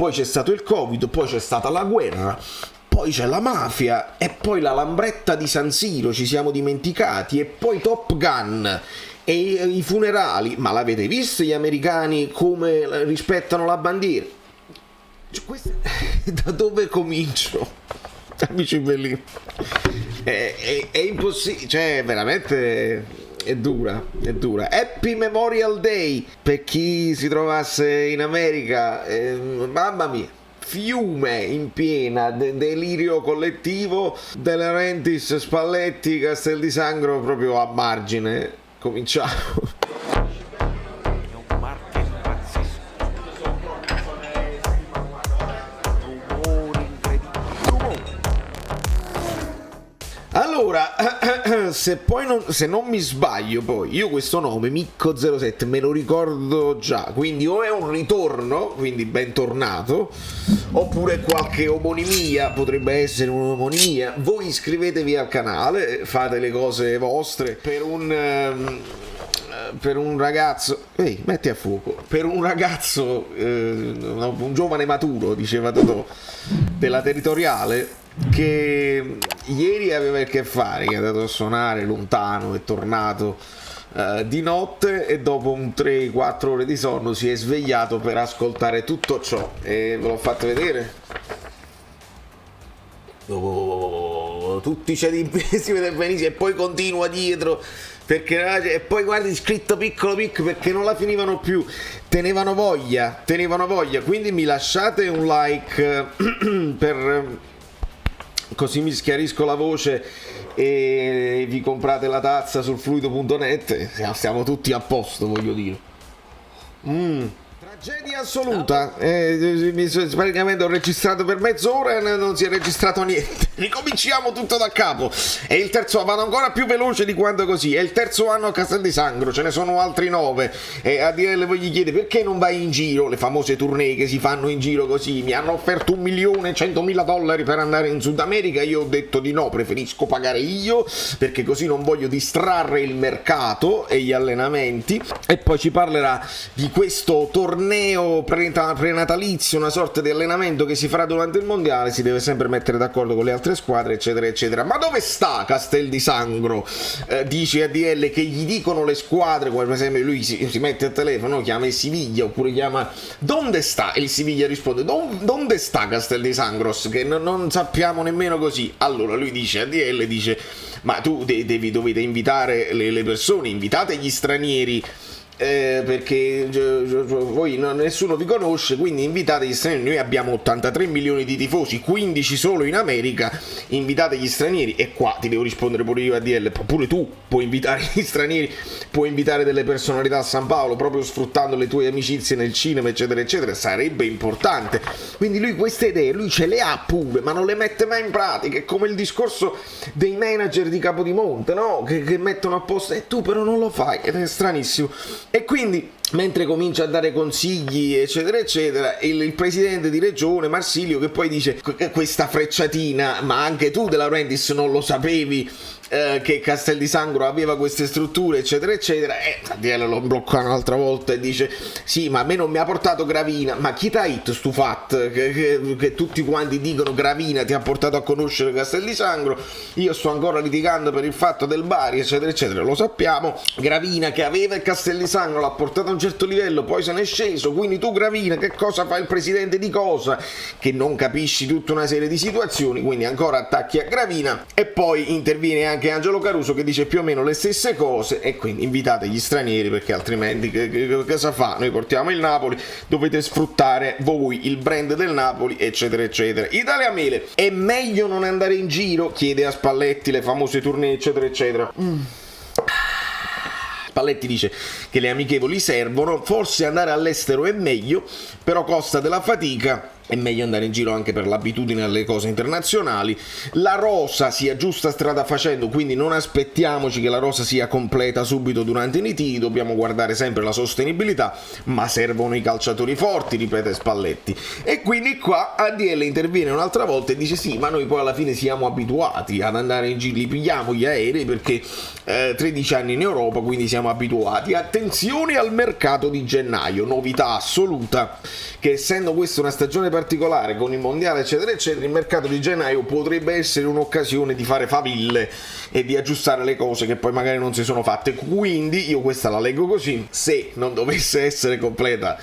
poi c'è stato il Covid, poi c'è stata la guerra, poi c'è la mafia, e poi la Lambretta di San Siro, ci siamo dimenticati, e poi Top Gun, e i funerali. Ma l'avete visto gli americani come rispettano la bandiera? Da dove comincio? Amici belli, è impossibile, cioè veramente è dura. Happy Memorial Day per chi si trovasse in America, mamma mia, fiume in piena, delirio collettivo, De Laurentiis, Spalletti, Castel di Sangro proprio a margine. Cominciamo. Allora, se non mi sbaglio, poi io questo nome Micco07 me lo ricordo già, quindi o è un ritorno, quindi bentornato, oppure qualche omonimia, potrebbe essere un'omonimia. Voi iscrivetevi al canale, fate le cose vostre per un ragazzo, metti a fuoco, per un ragazzo, un giovane maturo, diceva Totò, della Territoriale, che ieri aveva il che fare, che è andato a suonare lontano, è tornato di notte, e dopo un 3-4 ore di sonno si è svegliato per ascoltare tutto ciò, e ve l'ho fatto vedere. Tutti c'è di si vede benissimo, e poi continua dietro perché, e poi guardi scritto piccolo perché non la finivano più, tenevano voglia, quindi mi lasciate un like per così mi schiarisco la voce e vi comprate la tazza sul fluido.net, siamo tutti a posto, voglio dire. Tragedia assoluta. Praticamente ho registrato per mezz'ora e non si è registrato niente. Ricominciamo tutto da capo. E il terzo, vado ancora più veloce di quanto così. È il terzo anno a Castel di Sangro, ce ne sono altri 9. E ADL voi gli chiede perché non vai in giro, le famose tournée che si fanno in giro così. Mi hanno offerto $1.100.000 per andare in Sud America. Io ho detto di no, preferisco pagare io, perché così non voglio distrarre il mercato e gli allenamenti. E poi ci parlerà di questo torneo prenatalizio, una sorta di allenamento che si farà durante il mondiale. Si deve sempre mettere d'accordo con le altre squadre, eccetera eccetera. Ma dove sta Castel di Sangro? Dice ADL che gli dicono le squadre, come per esempio lui si mette al telefono, chiama il Siviglia, oppure chiama "dove sta?" e il Siviglia risponde "dove sta Castel di Sangros?", che non sappiamo nemmeno così. Allora lui dice, ADL dice, ma tu dovete invitare le persone, invitate gli stranieri, perché voi nessuno vi conosce, quindi invitate gli stranieri. Noi abbiamo 83 milioni di tifosi, 15 solo in America, invitate gli stranieri. E qua ti devo rispondere pure io, ADL, pure tu puoi invitare gli stranieri, puoi invitare delle personalità a San Paolo, proprio sfruttando le tue amicizie nel cinema, eccetera eccetera. Sarebbe importante. Quindi lui queste idee, lui ce le ha pure, ma non le mette mai in pratica. È come il discorso dei manager di Capodimonte, no? Che mettono a posto, e tu però non lo fai, ed è stranissimo. E quindi, mentre comincia a dare consigli, eccetera eccetera, il presidente di regione Marsilio, che poi dice questa frecciatina, ma anche tu De Laurentiis non lo sapevi che Castel di Sangro aveva queste strutture, eccetera eccetera. ADL lo blocca un'altra volta e dice sì, ma a me non mi ha portato Gravina. Ma chi t'ha hit stu fat che tutti quanti dicono Gravina ti ha portato a conoscere Castel di Sangro? Io sto ancora litigando per il fatto del Bari, eccetera eccetera. Lo sappiamo, Gravina che aveva il Castel di Sangro l'ha portato a un certo livello, poi se n'è sceso. Quindi tu Gravina, che cosa fa il presidente di cosa? Che non capisci tutta una serie di situazioni, quindi ancora attacchi a Gravina. E poi interviene anche Angelo Caruso che dice più o meno le stesse cose, e quindi invitate gli stranieri, perché altrimenti che cosa fa? Noi portiamo il Napoli, dovete sfruttare voi il brand del Napoli, eccetera eccetera. Italia Mele, è meglio non andare in giro? Chiede a Spalletti, le famose tournée, eccetera eccetera. Spalletti dice che le amichevoli servono, forse andare all'estero è meglio, però costa della fatica, è meglio andare in giro anche per l'abitudine alle cose internazionali. La rosa si aggiusta strada facendo, quindi non aspettiamoci che la rosa sia completa subito durante i ritiri, dobbiamo guardare sempre la sostenibilità, ma servono i calciatori forti, ripete Spalletti. E quindi qua ADL interviene un'altra volta e dice sì, ma noi poi alla fine siamo abituati ad andare in giro, li pigliamo gli aerei perché 13 anni in Europa, quindi siamo abituati. Attenzione al mercato di gennaio, novità assoluta. che essendo questa una stagione particolare con il mondiale eccetera eccetera, il mercato di gennaio potrebbe essere un'occasione di fare faville e di aggiustare le cose che poi magari non si sono fatte. Quindi io questa la leggo così: se non dovesse essere completa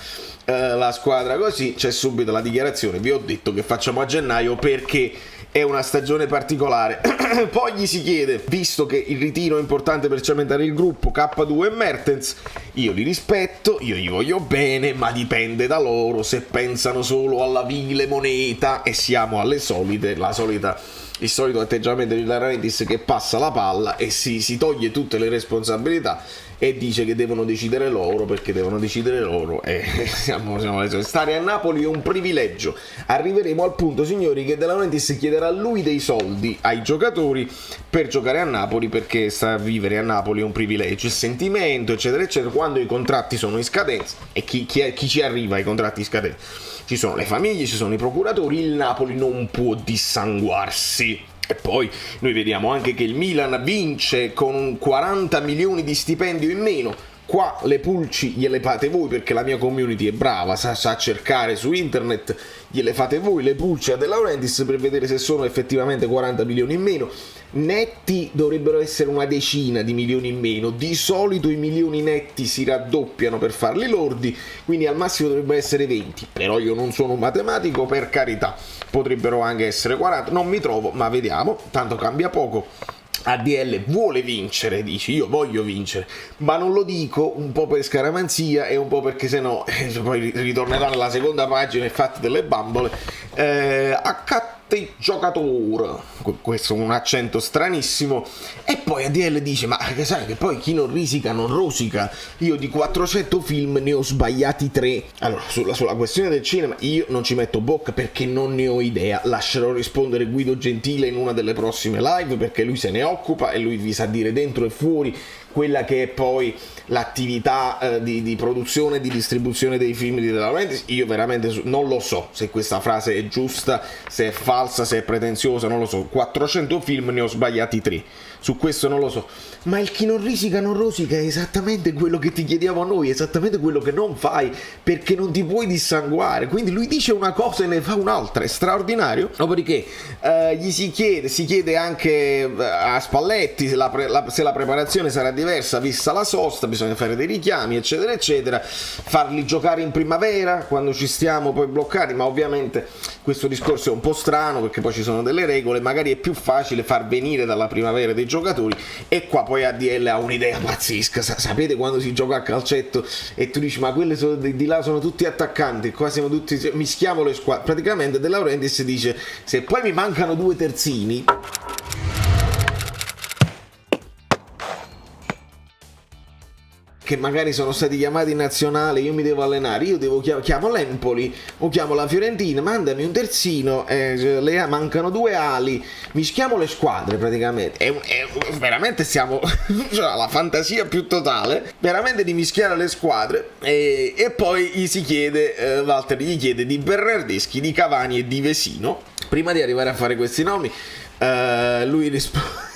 la squadra così, c'è subito la dichiarazione: vi ho detto che facciamo a gennaio perché è una stagione particolare. Poi gli si chiede, visto che il ritiro è importante per cementare il gruppo, K2 e Mertens, io li rispetto, io gli voglio bene, ma dipende da loro se pensano solo alla vile moneta, e siamo alle solite, il solito atteggiamento di Laurentiis che passa la palla e si toglie tutte le responsabilità e dice che devono decidere loro, perché devono decidere loro, e stare a Napoli è un privilegio. Arriveremo al punto, signori, che De Laurentiis chiederà lui dei soldi ai giocatori per giocare a Napoli, perché sta a vivere a Napoli è un privilegio, il sentimento eccetera eccetera, quando i contratti sono in scadenza. E chi ci arriva ai contratti in scadenza? Ci sono le famiglie, ci sono i procuratori, il Napoli non può dissanguarsi. E poi noi vediamo anche che il Milan vince con 40 milioni di stipendio in meno. Qua le pulci gliele fate voi, perché la mia community è brava, sa cercare su internet, gliele fate voi le pulci a De Laurentiis per vedere se sono effettivamente 40 milioni in meno. Netti dovrebbero essere una decina di milioni in meno, di solito i milioni netti si raddoppiano per farli lordi, quindi al massimo dovrebbero essere 20, però io non sono un matematico, per carità, potrebbero anche essere 40, non mi trovo, ma vediamo, tanto cambia poco. ADL vuole vincere, dici io voglio vincere, ma non lo dico un po' per scaramanzia e un po' perché sennò poi ritornerà nella seconda pagina e fatti delle bambole. Giocatore, questo è un accento stranissimo. E poi ADL dice: ma sai che poi chi non risica non rosica, io di 400 film ne ho sbagliati 3. Allora, sulla questione del cinema io non ci metto bocca perché non ne ho idea, lascerò rispondere Guido Gentile in una delle prossime live, perché lui se ne occupa e lui vi sa dire dentro e fuori quella che è poi l'attività di produzione e di distribuzione dei film di De Laurentiis. Io veramente non lo so se questa frase è giusta, se è falsa, se è pretenziosa, non lo so. 400 film ne ho sbagliati 3, su questo non lo so. Ma il chi non risica non rosica è esattamente quello che ti chiediamo a noi, è esattamente quello che non fai, perché non ti puoi dissanguare. Quindi lui dice una cosa e ne fa un'altra, è straordinario. Dopodiché si chiede anche a Spalletti se la preparazione sarà diversa vista la sosta, bisogna fare dei richiami eccetera eccetera, farli giocare in primavera quando ci stiamo poi bloccati, ma ovviamente questo discorso è un po' strano perché poi ci sono delle regole, magari è più facile far venire dalla primavera dei giocatori. E qua poi ADL ha un'idea pazzesca, sapete quando si gioca a calcetto e tu dici ma quelle di là sono tutti attaccanti, qua siamo tutti, mischiamo le squadre. Praticamente De Laurentiis dice: se poi mi mancano 2 terzini che magari sono stati chiamati in nazionale, io mi devo allenare, io devo chiamo l'Empoli o chiamo la Fiorentina, mandami un terzino, mancano 2 ali, mischiamo le squadre praticamente. Veramente siamo cioè, la fantasia più totale, veramente, di mischiare le squadre. E poi Walter gli chiede di Bernardeschi, di Cavani e di Vesino. Prima di arrivare a fare questi nomi, lui risponde: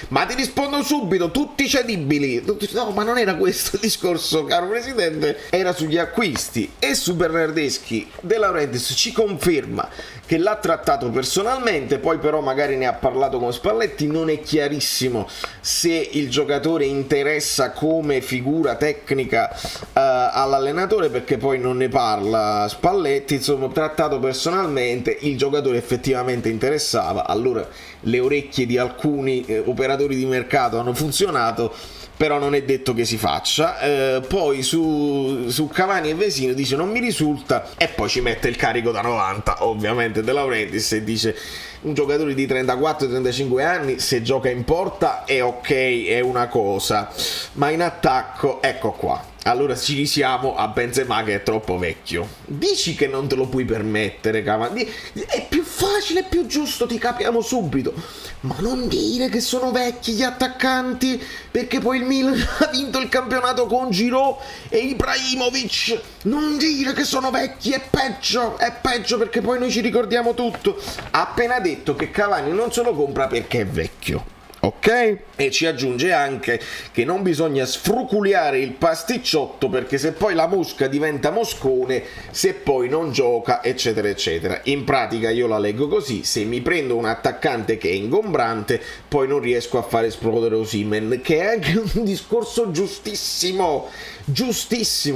ma ti rispondo subito, tutti cedibili. No, ma non era questo il discorso, caro presidente, era sugli acquisti. E su Bernardeschi De Laurentiis ci conferma che l'ha trattato personalmente, poi però magari ne ha parlato con Spalletti, non è chiarissimo se il giocatore interessa come figura tecnica all'allenatore, perché poi non ne parla Spalletti. Insomma, trattato personalmente, il giocatore effettivamente interessava, allora le orecchie di alcuni operatori di mercato hanno funzionato, però non è detto che si faccia. Poi su Cavani e Vesino dice non mi risulta, e poi ci mette il carico da 90 ovviamente De Laurentiis e dice: un giocatore di 34-35 anni se gioca in porta è ok, è una cosa, ma in attacco, ecco qua, allora ci risiamo a Benzema che è troppo vecchio. Dici che non te lo puoi permettere, Cavani, è più facile, è più giusto, ti capiamo subito, ma non dire che sono vecchi gli attaccanti, perché poi il Milan ha vinto il campionato con Giroud e Ibrahimovic. Non dire che sono vecchi, è peggio perché poi noi ci ricordiamo tutto. Ha appena detto che Cavani non se lo compra perché è vecchio. ok? E ci aggiunge anche che non bisogna sfruculiare il pasticciotto, perché se poi la mosca diventa moscone, se poi non gioca, eccetera eccetera. In pratica io la leggo così: se mi prendo un attaccante che è ingombrante, poi non riesco a fare esplodere Osimhen, che è anche un discorso giustissimo,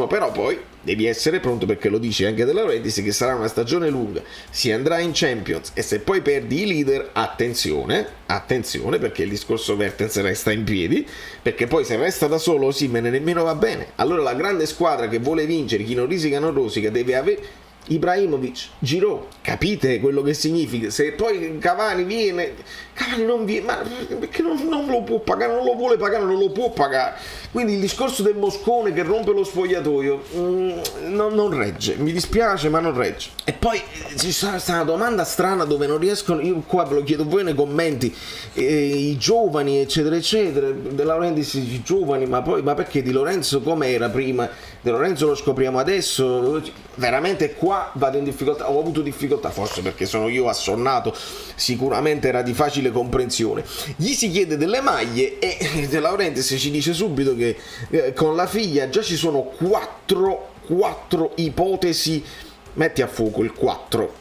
però poi devi essere pronto, perché lo dice anche De Laurentiis, che sarà una stagione lunga, si andrà in Champions, e se poi perdi i leader, attenzione, perché il discorso Mertens resta in piedi, perché poi se resta da solo Osimhen nemmeno va bene. Allora la grande squadra che vuole vincere, chi non risica non rosica, deve avere Ibrahimovic, Giroud, capite quello che significa? Se poi Cavani non viene, ma perché non lo può pagare, non lo vuole pagare, non lo può pagare. Quindi il discorso del moscone che rompe lo spogliatoio non regge, mi dispiace, ma non regge. E poi ci sarà una domanda strana dove non riescono, io qua ve lo chiedo voi nei commenti, i giovani eccetera eccetera, De Laurentiis i giovani, ma perché Di Lorenzo com'era prima? Di Lorenzo lo scopriamo adesso, veramente qua vado in difficoltà, ho avuto difficoltà, forse perché sono io assonnato, sicuramente era di facile comprensione. Gli si chiede delle maglie e De Laurentiis ci dice subito che con la figlia già ci sono quattro ipotesi, metti a fuoco il 4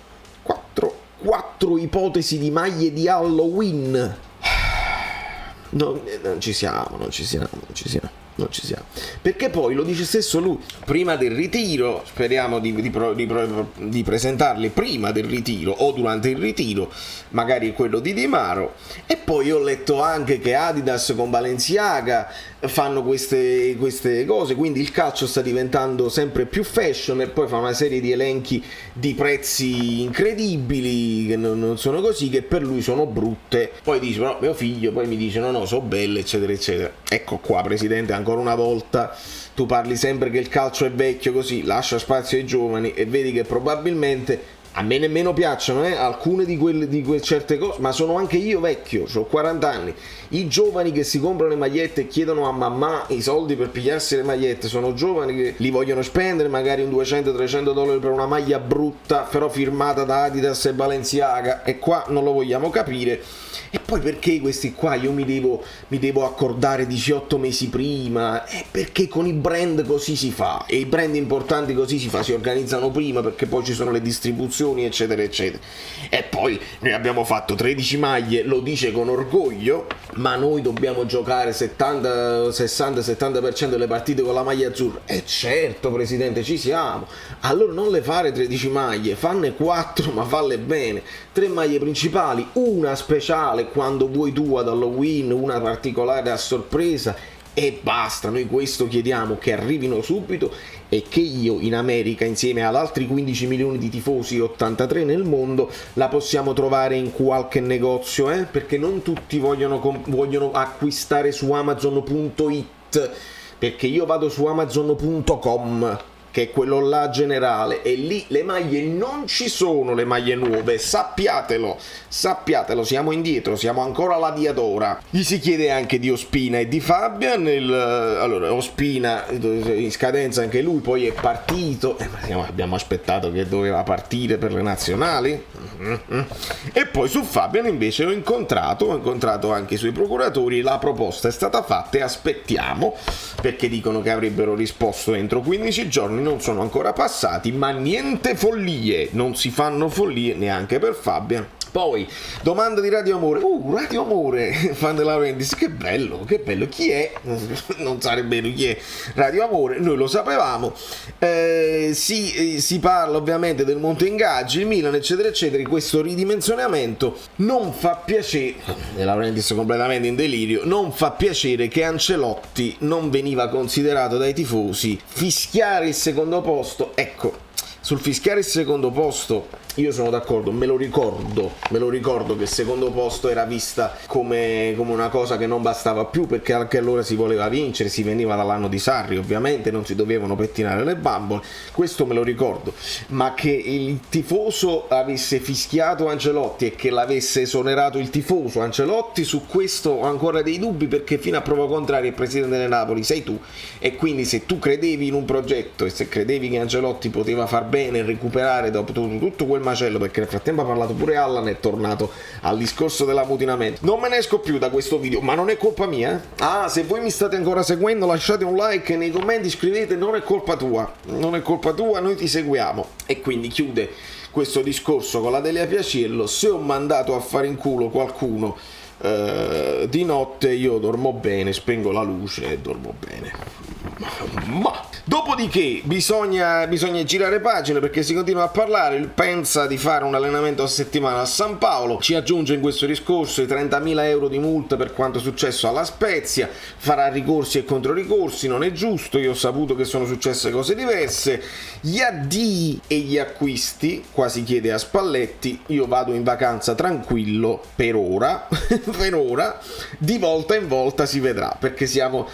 ipotesi di maglie di Halloween. Non ci siamo. Perché poi lo dice stesso lui, prima del ritiro, speriamo di presentarle prima del ritiro o durante il ritiro, magari quello di Di Maro. E poi ho letto anche che Adidas con Balenciaga fanno queste cose, quindi il calcio sta diventando sempre più fashion, e poi fa una serie di elenchi di prezzi incredibili che non sono così, che per lui sono brutte. Poi dice però mio figlio, poi mi dice no so belle eccetera eccetera. Ecco qua, presidente, ancora una volta tu parli sempre che il calcio è vecchio, così lascia spazio ai giovani, e vedi che probabilmente a me nemmeno piacciono alcune di quelle certe cose, ma sono anche io vecchio, ho 40 anni. I giovani che si comprano le magliette e chiedono a mamma i soldi per pigliarsi le magliette sono giovani che li vogliono spendere, magari un $200-300 per una maglia brutta però firmata da Adidas e Balenciaga, e qua non lo vogliamo capire. E poi perché questi qua io mi devo accordare 18 mesi prima? Perché con i brand così si fa, e i brand importanti così si fa, si organizzano prima, perché poi ci sono le distribuzioni eccetera eccetera. E poi noi abbiamo fatto 13 maglie, lo dice con orgoglio, ma noi dobbiamo giocare 60-70% delle partite con la maglia azzurra. E certo, presidente, ci siamo. Allora non le fare 13 maglie, fanne 4, ma falle bene. 3 maglie principali, una speciale quando vuoi tu ad Halloween, una particolare a sorpresa, e basta. Noi questo chiediamo, che arrivino subito, e che io in America, insieme ad altri 15 milioni di tifosi, 83 nel mondo, la possiamo trovare in qualche negozio, perché non tutti vogliono acquistare su Amazon.it, perché io vado su Amazon.com, che è quello là generale, e lì le maglie non ci sono, le maglie nuove, sappiatelo, siamo indietro, siamo ancora alla Diadora. Gli si chiede anche di Ospina e di Fabian. Allora, Ospina in scadenza anche lui, poi è partito, abbiamo aspettato che doveva partire per le nazionali, e poi su Fabian invece ho incontrato anche i suoi procuratori, la proposta è stata fatta e aspettiamo, perché dicono che avrebbero risposto entro 15 giorni, non sono ancora passati, ma niente follie, non si fanno follie neanche per Fabian. Poi, domanda di Radio Amore. Radio Amore, fan della Laurentiis, che bello, chi è? Non sarebbe lui chi è Radio Amore, noi lo sapevamo. Si parla ovviamente del Monte Ingaggi, il Milan, eccetera, eccetera. Questo ridimensionamento non fa piacere, De Laurentiis completamente in delirio, non fa piacere che Ancelotti non veniva considerato dai tifosi. Fischiare il secondo posto, ecco, sul fischiare il secondo posto io sono d'accordo, me lo ricordo che il secondo posto era vista come una cosa che non bastava più, perché anche allora si voleva vincere, si veniva dall'anno di Sarri, ovviamente non si dovevano pettinare le bambole, questo me lo ricordo, ma che il tifoso avesse fischiato Ancelotti e che l'avesse esonerato il tifoso Ancelotti, su questo ho ancora dei dubbi, perché fino a prova contraria il presidente del Napoli sei tu, e quindi se tu credevi in un progetto e se credevi che Ancelotti poteva far bene recuperare dopo tutto quel macello, perché nel frattempo ha parlato pure Allan, è tornato al discorso dell'ammutinamento. Non me ne esco più da questo video, ma non è colpa mia. Se voi mi state ancora seguendo, lasciate un like e nei commenti scrivete non è colpa tua, non è colpa tua, noi ti seguiamo. E quindi chiude questo discorso con la Delia Piaciello: se ho mandato a fare in culo qualcuno di notte, io dormo bene, spengo la luce e dormo bene. Ma dopodiché bisogna girare pagina, perché si continua a parlare. Pensa di fare un allenamento a settimana a San Paolo, ci aggiunge in questo discorso i 30.000 euro di multa per quanto successo alla Spezia, farà ricorsi e controricorsi, non è giusto, io ho saputo che sono successe cose diverse. Gli addii e gli acquisti, quasi chiede a Spalletti, io vado in vacanza tranquillo per ora per ora, di volta in volta si vedrà, perché siamo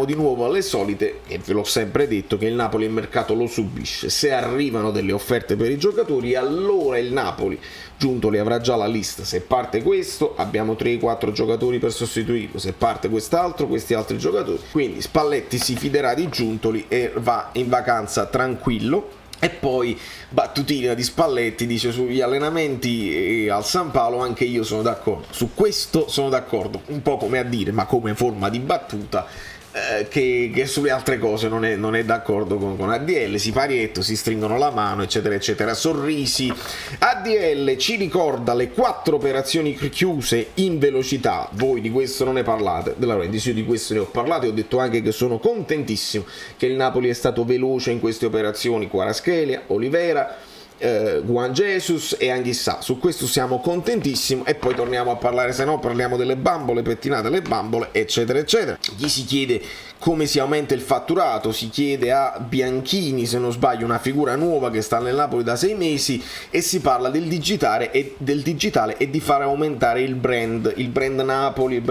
di nuovo alle solite, e ve l'ho sempre detto che il Napoli il mercato lo subisce. Se arrivano delle offerte per i giocatori, allora il Napoli, Giuntoli avrà già la lista: se parte questo abbiamo 3-4 giocatori per sostituirlo, se parte quest'altro, questi altri giocatori. Quindi Spalletti si fiderà di Giuntoli e va in vacanza tranquillo. E poi battutina di Spalletti, dice: sugli allenamenti al San Paolo anche io sono d'accordo, su questo sono d'accordo, un po' come a dire, ma come forma di battuta, che sulle altre cose non è d'accordo con ADL. Siparietto, si stringono la mano, eccetera eccetera, sorrisi. ADL ci ricorda le 4 operazioni chiuse in velocità. Voi di questo non ne parlate, della Laurentiis, io di questo ne ho parlato e ho detto anche che sono contentissimo che il Napoli è stato veloce in queste operazioni: Kvaratskhelia, Olivera, Juan Jesus e Anghissà. Su questo siamo contentissimi. E poi torniamo a parlare, se no parliamo delle bambole, pettinate le bambole, eccetera eccetera. Gli si chiede come si aumenta il fatturato, si chiede a Bianchini, se non sbaglio, una figura nuova che sta nel Napoli da 6 mesi, e si parla del digitale e di fare aumentare il brand Napoli,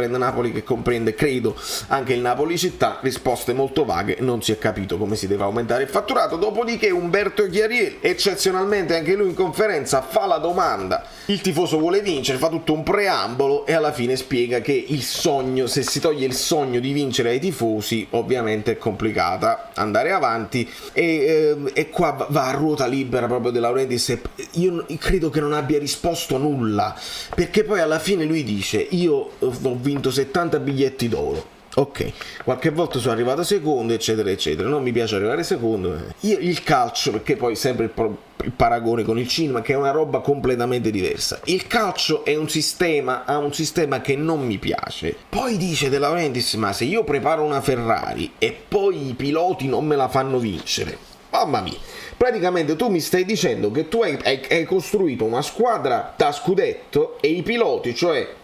che comprende, credo, anche il Napoli città. Risposte molto vaghe, non si è capito come si deve aumentare il fatturato. Dopodiché Umberto Chiarielli, eccezionalmente anche lui in conferenza, fa la domanda: il tifoso vuole vincere, fa tutto un preambolo e alla fine spiega che il sogno, se si toglie il sogno di vincere ai tifosi, ovviamente è complicata andare avanti, e qua va a ruota libera proprio De Laurentiis. Io credo che non abbia risposto nulla, perché poi alla fine lui dice: io ho vinto 70 biglietti d'oro. Ok, qualche volta sono arrivato secondo, eccetera eccetera, non mi piace arrivare secondo. Il calcio, perché poi sempre il paragone con il cinema, che è una roba completamente diversa. Il calcio è un sistema, ha un sistema che non mi piace. Poi dice De Laurentiis: ma se io preparo una Ferrari e poi i piloti non me la fanno vincere, mamma mia. Praticamente tu mi stai dicendo che tu hai costruito una squadra da scudetto e i piloti, cioè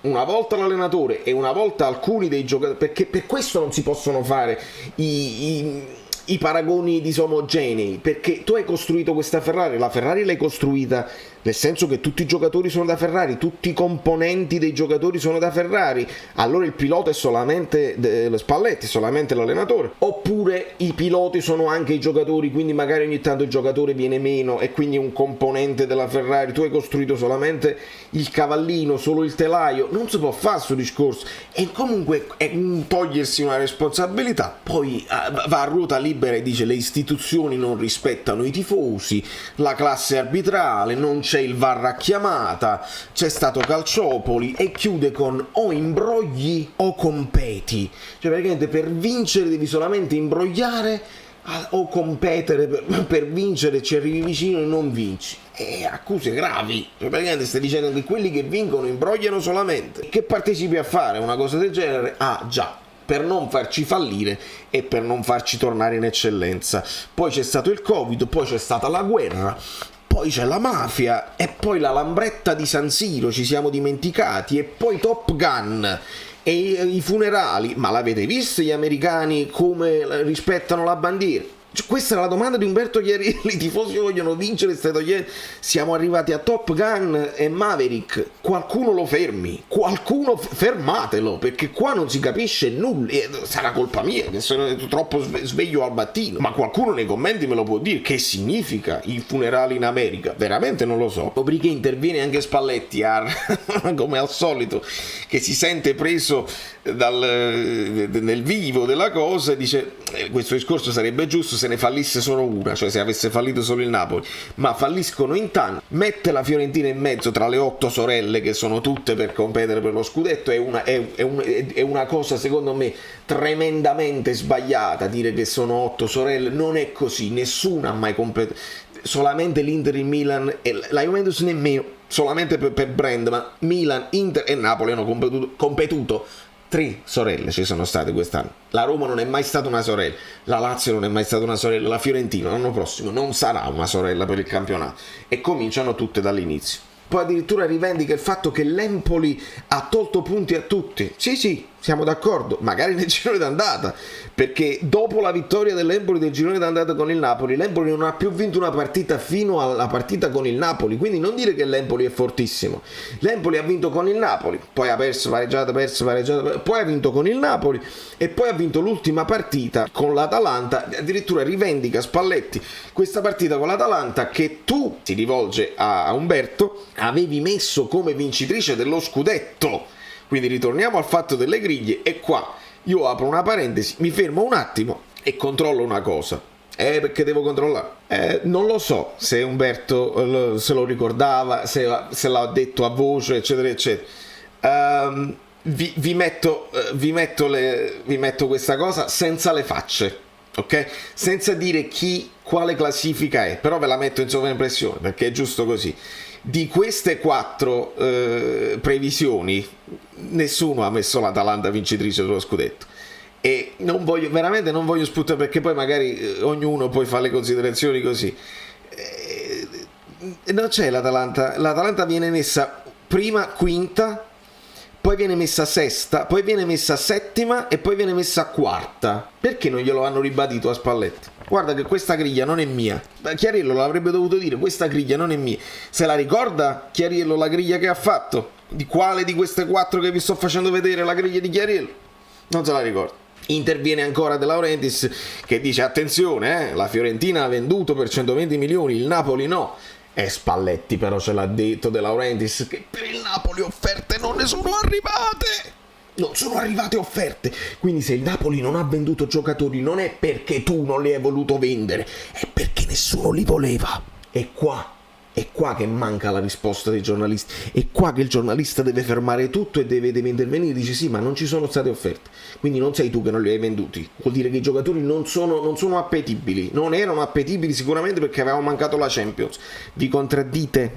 una volta l'allenatore e una volta alcuni dei giocatori, perché per questo non si possono fare i paragoni disomogenei, perché tu hai costruito questa Ferrari, la Ferrari l'hai costruita nel senso che tutti i giocatori sono da Ferrari, tutti i componenti dei giocatori sono da Ferrari, allora il pilota è solamente Spalletti, solamente l'allenatore, oppure i piloti sono anche i giocatori, quindi magari ogni tanto il giocatore viene meno e quindi un componente della Ferrari, tu hai costruito solamente il cavallino, solo il telaio. Non si può fare questo discorso, e comunque è un togliersi una responsabilità. Poi va a ruota libera e dice: le istituzioni non rispettano i tifosi, la classe arbitrale, non c'è il VAR a chiamata, c'è stato Calciopoli, e chiude con: o imbrogli o competi. Cioè praticamente per vincere devi solamente imbrogliare o competere per vincere, ci arrivi vicino e non vinci. E accuse gravi, cioè praticamente stai dicendo che quelli che vincono imbrogliano solamente. Che partecipi a fare una cosa del genere? Ah già, per non farci fallire e per non farci tornare in eccellenza. Poi c'è stato il Covid, poi c'è stata la guerra, poi c'è la mafia, e poi la lambretta di San Siro, ci siamo dimenticati, e poi Top Gun e i funerali. Ma l'avete visto gli americani come rispettano la bandiera? Questa è la domanda di Umberto Chiarielli: i tifosi vogliono vincere, siamo arrivati a Top Gun e Maverick, qualcuno lo fermi, qualcuno fermatelo, perché qua non si capisce nulla. Sarà colpa mia che sono troppo sveglio al mattino, ma qualcuno nei commenti me lo può dire che significa i funerali in America? Veramente non lo so. Dopodiché interviene anche Spalletti come al solito, che si sente preso nel vivo della cosa, e dice: questo discorso sarebbe giusto se ne fallisse solo una, cioè se avesse fallito solo il Napoli, ma falliscono in tanti. Mette la Fiorentina in mezzo tra le 8 sorelle che sono tutte per competere per lo scudetto è una cosa secondo me tremendamente sbagliata. Dire che sono 8 sorelle non è così, nessuna ha mai competuto, solamente l'Inter, il Milan e la Juventus nemmeno, solamente per brand, ma Milan, Inter e Napoli hanno competuto. 3 sorelle ci sono state quest'anno. La Roma non è mai stata una sorella, la Lazio non è mai stata una sorella, la Fiorentina l'anno prossimo non sarà una sorella per il campionato, e cominciano tutte dall'inizio. Poi addirittura rivendica il fatto che l'Empoli ha tolto punti a tutti. Sì, siamo d'accordo, magari nel girone d'andata, perché dopo la vittoria dell'Empoli del girone d'andata con il Napoli, l'Empoli non ha più vinto una partita fino alla partita con il Napoli, quindi non dire che l'Empoli è fortissimo. L'Empoli ha vinto con il Napoli, poi ha perso, pareggiato, poi ha vinto con il Napoli e poi ha vinto l'ultima partita con l'Atalanta. Addirittura rivendica Spalletti questa partita con l'Atalanta che tu, si rivolge a Umberto, avevi messo come vincitrice dello scudetto. Quindi ritorniamo al fatto delle griglie, e qua io apro una parentesi, mi fermo un attimo e controllo una cosa. Perché devo controllare? Non lo so se Umberto se lo ricordava, se l'ha detto a voce, eccetera, eccetera. Vi metto questa cosa senza le facce, ok? Senza dire quale classifica è, però ve la metto in sovraimpressione perché è giusto così. Di queste 4 previsioni nessuno ha messo l'Atalanta vincitrice dello scudetto, e non voglio sputare, perché poi magari ognuno poi fa le considerazioni così. Non c'è l'Atalanta viene messa prima quinta, poi viene messa sesta, poi viene messa settima e poi viene messa quarta. Perché non glielo hanno ribadito a Spalletti? Guarda che questa griglia non è mia. Chiarillo l'avrebbe dovuto dire, questa griglia non è mia. Se la ricorda Chiarillo la griglia che ha fatto? Di quale di queste 4 che vi sto facendo vedere la griglia di Chiarillo? Non se la ricorda. Interviene ancora De Laurentiis che dice attenzione, la Fiorentina ha venduto per 120 milioni, il Napoli no. E Spalletti però ce l'ha detto De Laurentiis che per il Napoli offerte non ne sono arrivate. Non sono arrivate offerte, quindi se il Napoli non ha venduto giocatori non è perché tu non li hai voluto vendere, è perché nessuno li voleva. È qua che manca la risposta dei giornalisti, è qua che il giornalista deve fermare tutto e deve intervenire e dice sì, ma non ci sono state offerte, quindi non sei tu che non li hai venduti, vuol dire che i giocatori non sono appetibili, non erano appetibili sicuramente perché avevamo mancato la Champions. Vi contraddicete.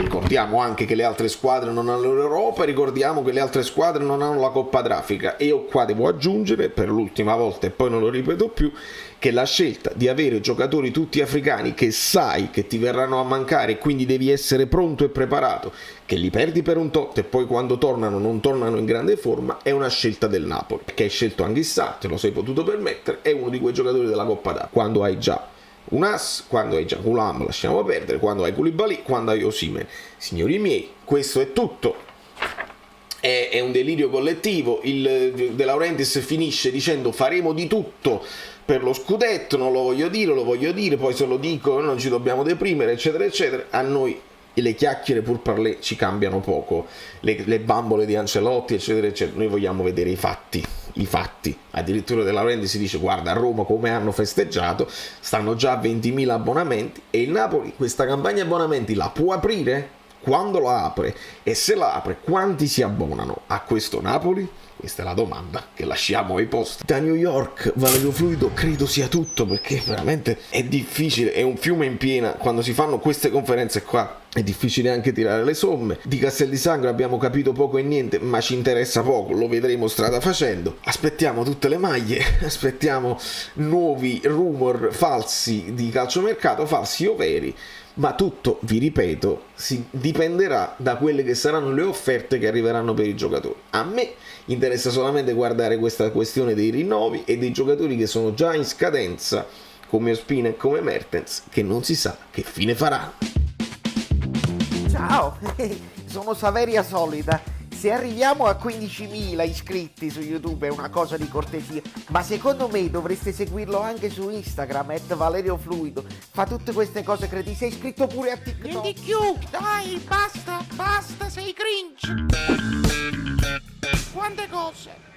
Ricordiamo anche che le altre squadre non hanno l'Europa, ricordiamo che le altre squadre non hanno la Coppa d'Africa, e io qua devo aggiungere per l'ultima volta e poi non lo ripeto più che la scelta di avere giocatori tutti africani che sai che ti verranno a mancare e quindi devi essere pronto e preparato, che li perdi per un tot e poi quando tornano non tornano in grande forma, è una scelta del Napoli, perché hai scelto Anghissà, te lo sei potuto permettere, è uno di quei giocatori della Coppa d'Africa. Quando hai già un as, quando hai già Thuram lasciamo perdere, quando hai Koulibaly, quando hai Osimhen. Signori miei, questo è tutto. È un delirio collettivo. Il De Laurentiis finisce dicendo faremo di tutto per lo scudetto, non lo voglio dire, poi se lo dico non ci dobbiamo deprimere, eccetera eccetera. A noi le chiacchiere pur parlé ci cambiano poco, le bambole di Ancelotti eccetera eccetera, noi vogliamo vedere i fatti. Addirittura De Laurentiis si dice guarda a Roma come hanno festeggiato, stanno già a 20.000 abbonamenti, e il Napoli questa campagna abbonamenti la può aprire? Quando la apre? E se la apre quanti si abbonano a questo Napoli? Questa è la domanda che lasciamo ai posti. Da New York, Valerio Fluido, credo sia tutto, perché veramente è difficile, è un fiume in piena quando si fanno queste conferenze qua. È difficile anche tirare le somme. Di Castel di Sangro abbiamo capito poco e niente, ma ci interessa poco, lo vedremo strada facendo. Aspettiamo tutte le maglie, aspettiamo nuovi rumor falsi di calciomercato, falsi o veri. Ma tutto, vi ripeto, dipenderà da quelle che saranno le offerte che arriveranno per i giocatori. A me interessa solamente guardare questa questione dei rinnovi e dei giocatori che sono già in scadenza, come Ospina e come Mertens, che non si sa che fine faranno. Ciao, sono Saveria Solida. Se arriviamo a 15.000 iscritti su YouTube è una cosa di cortesia, ma secondo me dovreste seguirlo anche su Instagram, @ValerioFluido. Fa tutte queste cose, credi? Sei iscritto pure a TikTok? Niente più, dai, basta, sei cringe. Quante cose.